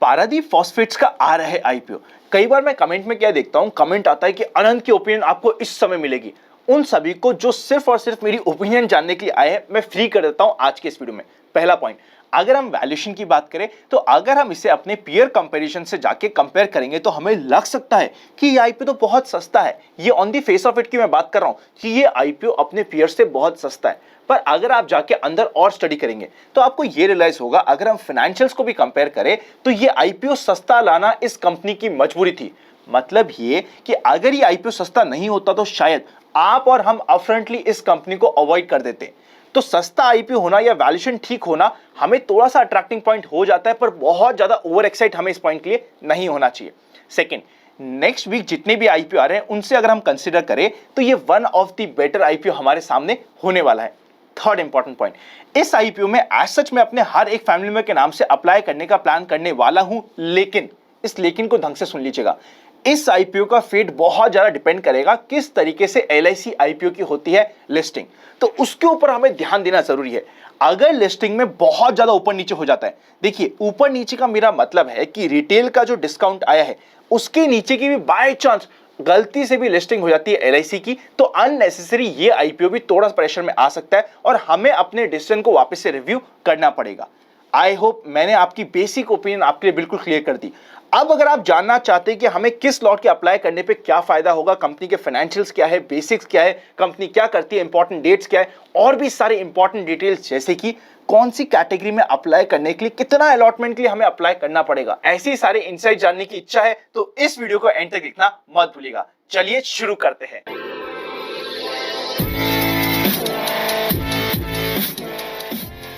Paradip phosphates का आ रहा है आईपीओ। कई बार मैं कमेंट में क्या देखता हूं, कमेंट आता है कि अनंत की ओपिनियन आपको इस समय मिलेगी। उन सभी को जो सिर्फ और सिर्फ मेरी ओपिनियन जानने के लिए आए हैं, मैं फ्री कर देता हूं आज के इस वीडियो में। पहला पॉइंट, अगर हम वैल्यूएशन की बात करें तो अगर हम इसे अपने पीयर कंपैरिजन से जाके कंपेयर करेंगे तो हमें लग सकता है कि ये आईपीओ तो बहुत सस्ता है। ये on the face of it की मैं बात कर रहा हूं कि ये आईपीओ अपने पीयर से बहुत सस्ता है, पर अगर आप जाके अंदर और स्टडी करेंगे तो आपको ये रियलाइज होगा, अगर हम फाइनेंशियल्स को भी कंपेयर करें तो ये आईपीओ सस्ता लाना इस कंपनी की मजबूरी थी। मतलब ये कि अगर ये आईपीओ सस्ता नहीं होता तो शायद आप और हम अपफ्रंटली इस कंपनी को अवॉइड कर देते। तो सस्ता आईपीओ होना या वैल्यूएशन ठीक होना हमें थोड़ा सा अट्रैक्टिंग पॉइंट हो जाता है, पर बहुत ज्यादा ओवर एक्साइट हमें इस पॉइंट के लिए नहीं होना चाहिए। सेकंड, नेक्स्ट वीक जितने भी आईपीओ आ रहे हैं उनसे अगर हम कंसीडर करें तो ये one of the better IPO हमारे सामने होने वाला है। थर्ड इंपॉर्टेंट पॉइंट, इस आईपीओ में एज सच मैं अपने हर एक फैमिली मेंबर के नाम से अप्लाई करने का प्लान करने वाला हूं, लेकिन इस लेकिन को ढंग से सुन लीजिएगा। इस आईपीओ का फेट बहुत ज्यादा डिपेंड करेगा किस तरीके से एलआईसी आईपीओ की होती है लिस्टिंग, तो उसके ऊपर हमें ध्यान देना जरूरी है। अगर लिस्टिंग में बहुत ज्यादा ऊपर नीचे हो जाता है, देखिए ऊपर नीचे का मेरा मतलब है कि रिटेल का जो डिस्काउंट आया है उसके नीचे की भी बाय चांस गलती से भी लिस्टिंग हो जाती है एलआईसी की, तो अननेसेसरी ये आईपीओ भी थोड़ा प्रेशर में आ सकता है और हमें अपने डिसीजन को वापस से रिव्यू करना पड़ेगा। आई होप मैंने आपकी बेसिक ओपिनियन आपके लिए बिल्कुल क्लियर कर दी। अब अगर आप जानना चाहते हैं कि हमें किस लॉट के अप्लाई करने पे क्या फायदा होगा, कंपनी के फाइनेंशियल्स क्या है, बेसिक्स क्या है, कंपनी क्या करती है, इंपॉर्टेंट डेट्स क्या है और भी सारे इंपॉर्टेंट डिटेल्स जैसे कि कौन सी कैटेगरी में अप्लाई करने के लिए कितना अलॉटमेंट के लिए हमें अप्लाई करना पड़ेगा, ऐसे सारे इनसाइट जानने की इच्छा है तो इस वीडियो को एंड तक देखना मत भूलिएगा। चलिए शुरू करते हैं।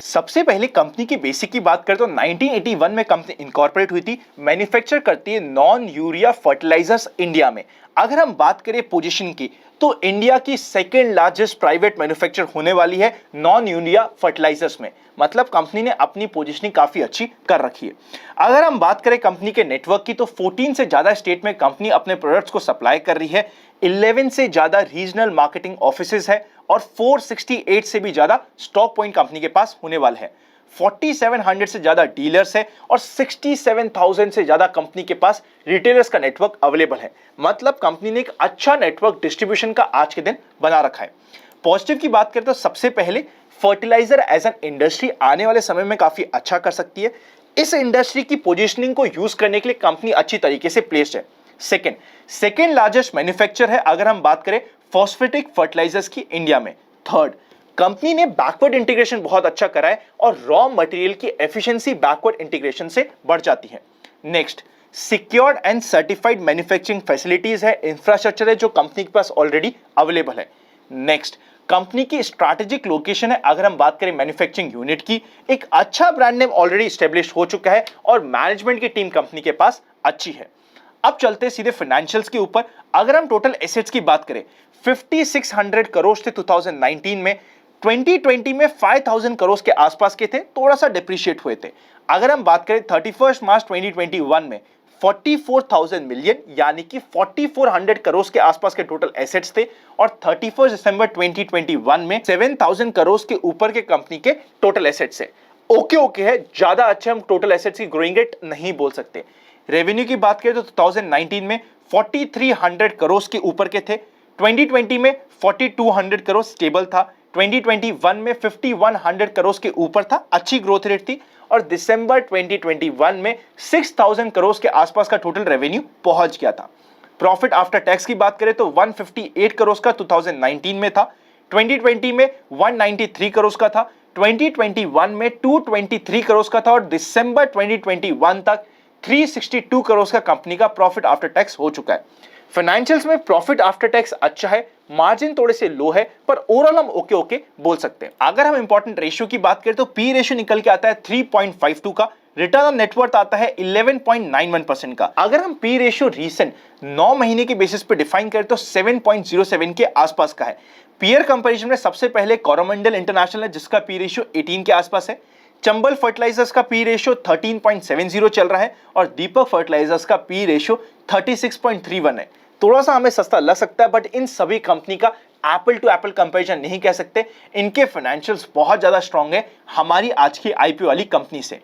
सबसे पहले कंपनी की बेसिक की बात करें तो 1981 में कंपनी इनकॉर्पोरेट हुई थी। मैन्युफैक्चर करती है नॉन यूरिया फर्टिलाइजर्स इंडिया में। अगर हम बात करें पोजीशन की तो इंडिया की सेकेंड लार्जेस्ट प्राइवेट मैन्युफैक्चर होने वाली है नॉन यूरिया फर्टिलाइजर्स में। मतलब कंपनी ने अपनी पोजीशनिंग काफी अच्छी कर रखी है। अगर हम बात करें कंपनी के नेटवर्क की तो 14 से ज्यादा स्टेट में कंपनी अपने प्रोडक्ट्स को सप्लाई कर रही है। 11 से ज्यादा रीजनल मार्केटिंग ऑफिसेज है और 468 से भी ज्यादा स्टॉक पॉइंट कंपनी के पास होने वाले हैं। 4700 से ज्यादा डीलर्स है और 67,000 से ज्यादा कंपनी के पास रिटेलर्स का नेटवर्क अवेलेबल है। मतलब कंपनी ने एक अच्छा नेटवर्क डिस्ट्रीब्यूशन का आज के दिन बना रखा है। पॉजिटिव की बात करें तो सबसे पहले फर्टिलाइजर एज एन इंडस्ट्री आने वाले समय में काफी अच्छा कर सकती है। इस इंडस्ट्री की पोजीशनिंग को यूज करने के लिए कंपनी अच्छी तरीके से प्लेस्ड है। सेकेंड लार्जेस्ट मैन्युफैक्चर है अगर हम बात करें फॉस्फेटिक फर्टिलाइजर्स की इंडिया में। थर्ड, कंपनी ने बैकवर्ड इंटीग्रेशन बहुत अच्छा करा है और रॉ मटेरियल की एफिशिएंसी बैकवर्ड इंटीग्रेशन से बढ़ जाती है। Next, secured and certified manufacturing facilities है, इंफ्रास्ट्रक्चर है जो कंपनी के पास ऑलरेडी अवेलेबल है। नेक्स्ट, कंपनी की स्ट्रैटेजिक लोकेशन है अगर हम बात करें मैन्युफैक्चरिंग यूनिट की। एक अच्छा ब्रांड नेम ऑलरेडी स्टैब्लिश हो चुका है और मैनेजमेंट की टीम कंपनी के पास अच्छी है। अब चलते हैं सीधे फाइनेंशियल्स के ऊपर। अगर हम टोटल एसेट्स की बात करें 5600 करोड़ थे 2019 में। 2020 में 5000 करोड़ के आसपास के थे, थोड़ा सा डिप्रिशिएट हुए थे। अगर हम बात करें 31 मार्च 2021 में 44,000 मिलियन यानी कि 4400 करोड़ के आसपास के टोटल एसेट्स थे और 31 दिसंबर 2021 में 7000 करोड़ के ऊपर के कंपनी के टोटल एसेट्स है। ओके है, ज्यादा अच्छे हम टोटल एसेट्स की ग्रोइंग रेट नहीं बोल सकते। रेवेन्यू की बात करें तो 2019 में 4300 करोड़ के ऊपर के थे। 2020 में 4200 करोड़ स्टेबल था। 2021 में 5100 करोड़ के ऊपर था, अच्छी ग्रोथ रेट थी और दिसंबर 2021 में 6000 करोड़ के आसपास का टोटल रेवेन्यू पहुंच गया था। प्रॉफिट आफ्टर टैक्स की बात करें तो 158 करोड़ का 2019 में था। 2020 में 193 करोड़ का था। 2021 में 223 करोड़ का था और दिसंबर 2021 तक 362 करोड़ का कंपनी का प्रॉफिट आफ्टर टैक्स हो चुका है। फाइनेंशियल्स में प्रॉफिट आफ्टर टैक्स अच्छा है, मार्जिन थोड़े से लो है, पर ओवरऑल हम ओके बोल सकते हैं। अगर हम इंपॉर्टेंट रेशियो की बात करें तो पी रेशियो निकल के आता है 3.52 का। रिटर्न ऑन नेटवर्थ आता है 11.91% का। अगर हम पी रेशियो रीसेंट 9 महीने के बेसिस पे डिफाइन करें तो 7.07 के आसपास का है। पीयर कंपैरिजन में सबसे पहले कोरोमंडल इंटरनेशनल है जिसका पी रेशियो 18 के आसपास है। चंबल फर्टिलाइजर्स का पी रेशियो 13.70 चल रहा है और दीपक फर्टिलाइजर्स का पी रेशियो 36.31 है। थोड़ा सा हमें सस्ता लग सकता है, बट इन सभी कंपनी का एप्पल टू एप्पल कंपैरिजन नहीं कह सकते। इनके फाइनेंशियल्स बहुत ज्यादा स्ट्रांग है हमारी आज की आईपीओ वाली कंपनी से।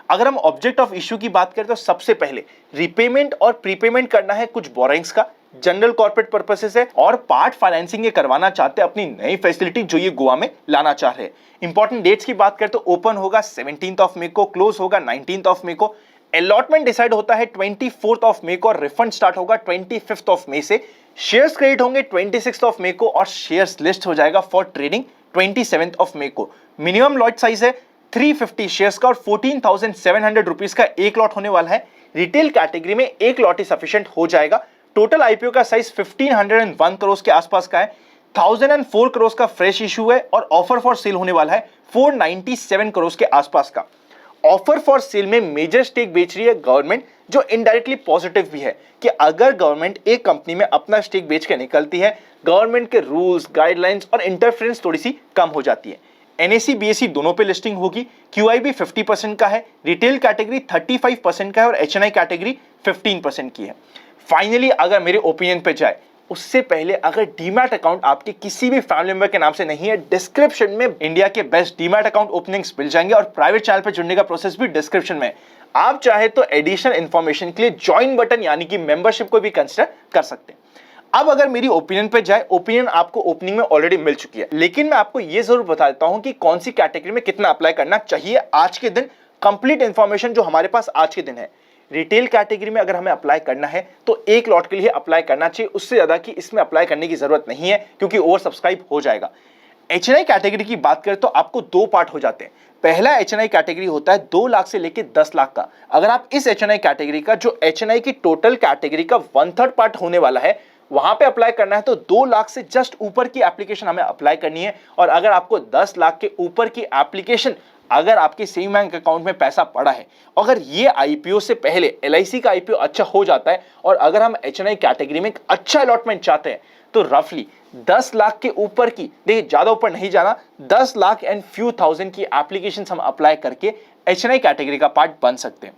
अगर हम ऑब्जेक्ट ऑफ इश्यू की बात करें तो सबसे पहले रिपेमेंट और प्रीपेमेंट करना है कुछ बोरिंग्स का, जनरल कॉर्पोरेट पर्पसेस है, और पार्ट फाइनेंसिंग ये करवाना चाहते हैं अपनी नई फैसिलिटी जो ये गोवा में लाना चाह रहे हैं। इंपॉर्टेंट डेट्स की बात करें तो ओपन होगा 17th ऑफ मई को, क्लोज होगा 19th ऑफ मई को, अलॉटमेंट डिसाइड होता है 24th ऑफ मई को और रिफंड स्टार्ट होगा 25th ऑफ मई से। शेयर्स क्रेडिट होंगे 26th ऑफ मई को और शेयर्स लिस्ट हो जाएगा for trading 27th of May को। मिनिमम लॉट साइज है 350 शेयर्स का और 14,700 रुपीज का एक लॉट होने वाला है। रिटेल कैटेगरी में एक लॉट ही सफिशिएंट हो जाएगा। टोटल आईपीओ का साइज 1501 करोड़ के आसपास का है। 1004 करोड़ का फ्रेश इशू है और ऑफर फॉर सेल होने वाला है 497 करोड़ के आसपास का। ऑफर फॉर सेल में मेजर स्टेक बेच रही है गवर्नमेंट, जो इनडायरेक्टली पॉजिटिव भी है कि अगर गवर्नमेंट एक कंपनी में अपना स्टेक बेच के निकलती है, गवर्नमेंट के रूल्स, गाइडलाइंस और इंटरफेरेंस थोड़ी सी कम हो जाती है। एनएसई बीएसई दोनों पे लिस्टिंग होगी। क्यूआईबी 50% का है, रिटेल कैटेगरी 35% का है और एचएनआई कैटेगरी 15% की है। फाइनली अगर मेरे ओपिनियन पे जाए, उससे पहले अगर डीमैट अकाउंट आपके किसी भी फैमिली मेंबर के नाम से नहीं है, डिस्क्रिप्शन में इंडिया के बेस्ट डीमैट अकाउंट ओपनिंग्स मिल जाएंगे और प्राइवेट चैनल पे जुड़ने का प्रोसेस भी डिस्क्रिप्शन में। आप चाहे तो एडिशनल इंफॉर्मेशन के लिए ज्वाइन बटन यानी कि मेंबरशिप को भी कंसिडर कर सकते हैं। अब अगर मेरी ओपिनियन पे जाए, ओपिनियन आपको ओपनिंग में ऑलरेडी मिल चुकी है, लेकिन मैं आपको यह जरूर बता देता हूं कि कौन सी कैटेगरी में कितना अप्लाई करना चाहिए आज के दिन। कंप्लीट इंफॉर्मेशन जो हमारे पास आज के दिन है, रिटेल कैटेगरी में अगर हमें अप्लाई करना है तो एक लॉट के लिए अप्लाई करना चाहिए, उससे ज्यादा की इसमें अप्लाई करने की जरूरत नहीं है क्योंकि ओवर सब्सक्राइब हो जाएगा। एचएनआई कैटेगरी की बात करें तो आपको दो पार्ट हो जाते हैं। पहला एचएनआई कैटेगरी होता है 2 लाख से लेकर 10 लाख का। अगर आप इस एचएनआई कैटेगरी का, जो एचएनआई की टोटल कैटेगरी का 1/3 पार्ट होने वाला है, वहां पे अप्लाई करना है तो 2 लाख से जस्ट ऊपर की एप्लीकेशन हमें अप्लाई करनी है। और अगर आपको 10 लाख के ऊपर की एप्लीकेशन, अगर आपके सेविंग बैंक अकाउंट में पैसा पड़ा है, अगर ये आईपीओ से पहले एलआईसी का आईपीओ अच्छा हो जाता है और अगर हम एचएनआई कैटेगरी में एक अच्छा अलॉटमेंट चाहते हैं तो रफली 10 लाख के ऊपर की, देखिए ज्यादा ऊपर नहीं जाना, 10 लाख एंड फ्यू थाउजेंड की एप्लीकेशन हम अप्लाई करके एचएनआई कैटेगरी का पार्ट बन सकते हैं।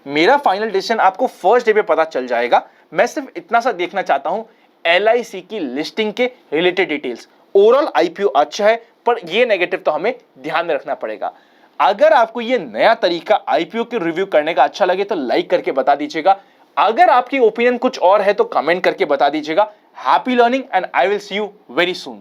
मेरा फाइनल डिसीजन आपको फर्स्ट डे पे पता चल जाएगा। मैं सिर्फ इतना सा देखना चाहता हूं एलआईसी की लिस्टिंग के रिलेटेड डिटेल्स। ओवरऑल आईपीओ अच्छा है, पर ये नेगेटिव तो हमें ध्यान में रखना पड़ेगा। अगर आपको ये नया तरीका आईपीओ के रिव्यू करने का अच्छा लगे तो लाइक करके बता दीजिएगा। अगर आपकी ओपिनियन कुछ और है तो कमेंट करके बता दीजिएगा। Happy learning and I will see you very soon.